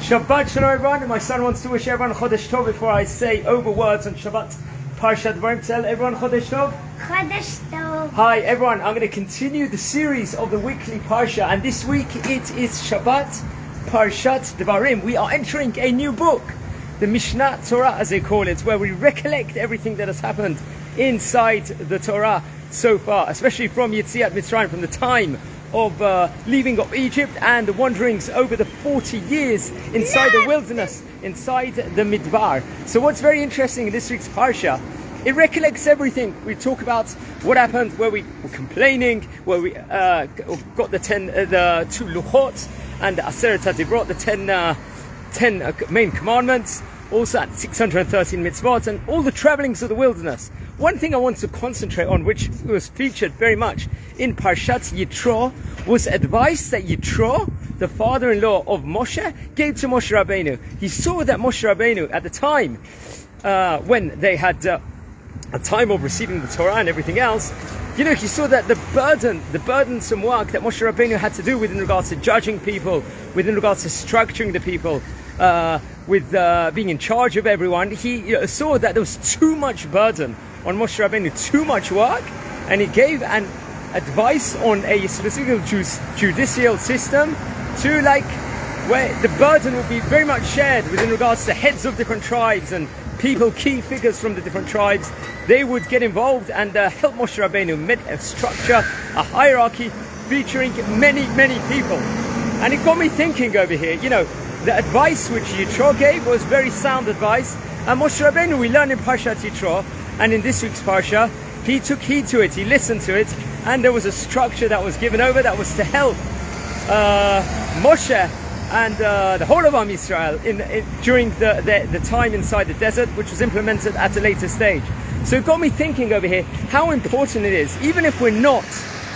Shabbat Shalom everyone. My son wants to wish everyone Chodesh Tov before I say over words on Shabbat. Parshat Devarim. Tell everyone Chodesh Tov. Chodesh Tov. Hi everyone. I'm going to continue the series of the weekly Parsha, and this week it is Shabbat, Parshat Devarim. We are entering a new book, the Mishneh Torah as they call it, where we recollect everything that has happened inside the Torah so far, especially from Yetziat Mitzrayim, from the time of leaving of Egypt and the wanderings over the 40 years inside the wilderness, inside the Midbar. So what's very interesting in this week's Parsha, it recollects everything. We talk about what happened, where we were complaining, where we got the two luchot and the Aseret HaDibrot, the 10 main commandments, also at 613 mitzvot, and all the travelings of the wilderness. One thing I want to concentrate on, which was featured very much in Parshat Yitro, was advice that Yitro, the father-in-law of Moshe, gave to Moshe Rabbeinu. He saw that Moshe Rabbeinu, at the time when they had a time of receiving the Torah and everything else, he saw that the burdensome work that Moshe Rabbeinu had to do within regards to judging people, within regards to structuring the people, with being in charge of everyone, he saw that there was too much burden on Moshe Rabbeinu, too much work, and he gave an advice on a specific judicial system to where the burden would be very much shared within regards to heads of different tribes and people, key figures from the different tribes. They would get involved and help Moshe Rabbeinu make a structure, a hierarchy featuring many people. And it got me thinking over here, the advice which Yitro gave was very sound advice, and Moshe Rabbeinu, we learn in Parshat Yitro, and in this week's Parsha, he took heed to it, he listened to it, and there was a structure that was given over that was to help Moshe and the whole of Am Yisrael during the time inside the desert, which was implemented at a later stage. So it got me thinking over here how important it is, even if we're not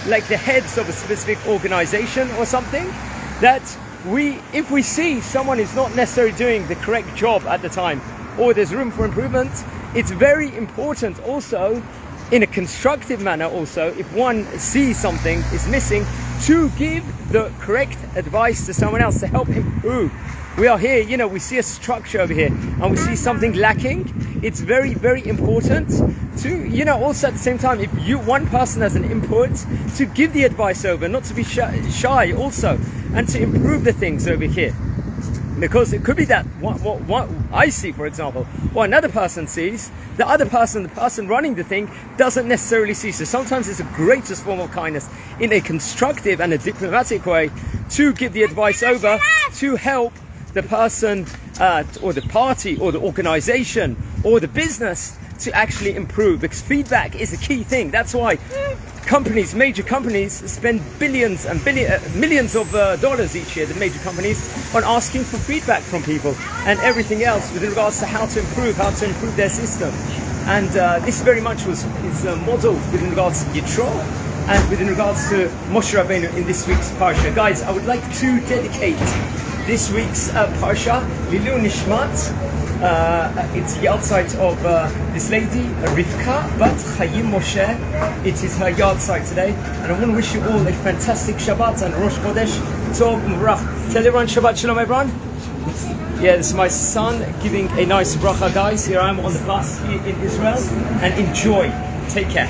like the heads of a specific organization or something, that if we see someone is not necessarily doing the correct job at the time, or there's room for improvement, it's very important also, in a constructive manner also, if one sees something is missing, to give the correct advice to someone else to help improve. We are here, we see a structure over here and we see something lacking. It's very, very important to, also at the same time, if one person has an input, to give the advice over, not to be shy also, and to improve the things over here. Because it could be that what I see, for example, what another person sees, the person running the thing, doesn't necessarily see. So sometimes it's the greatest form of kindness, in a constructive and a diplomatic way, to give the advice over to help the person or the party or the organization or the business to actually improve, because feedback is a key thing. That's why major companies spend billions and millions of dollars each year, the major companies, on asking for feedback from people and everything else with regards to how to improve their system. And this very much is modeled with regards to Yitro and with regards to Moshe Rabbeinu in this week's Parsha. Guys, I would like to dedicate this week's Parsha Lilu Nishmat. It's the yahrzeit of this lady, Rivka, but Chaim Moshe. It is her yahrzeit today, and I want to wish you all a fantastic Shabbat and Rosh Chodesh Tov U'Barach. Tell everyone Shabbat Shalom, everyone. Yeah, this is my son giving a nice bracha, guys. Here I am on the bus here in Israel, and enjoy. Take care.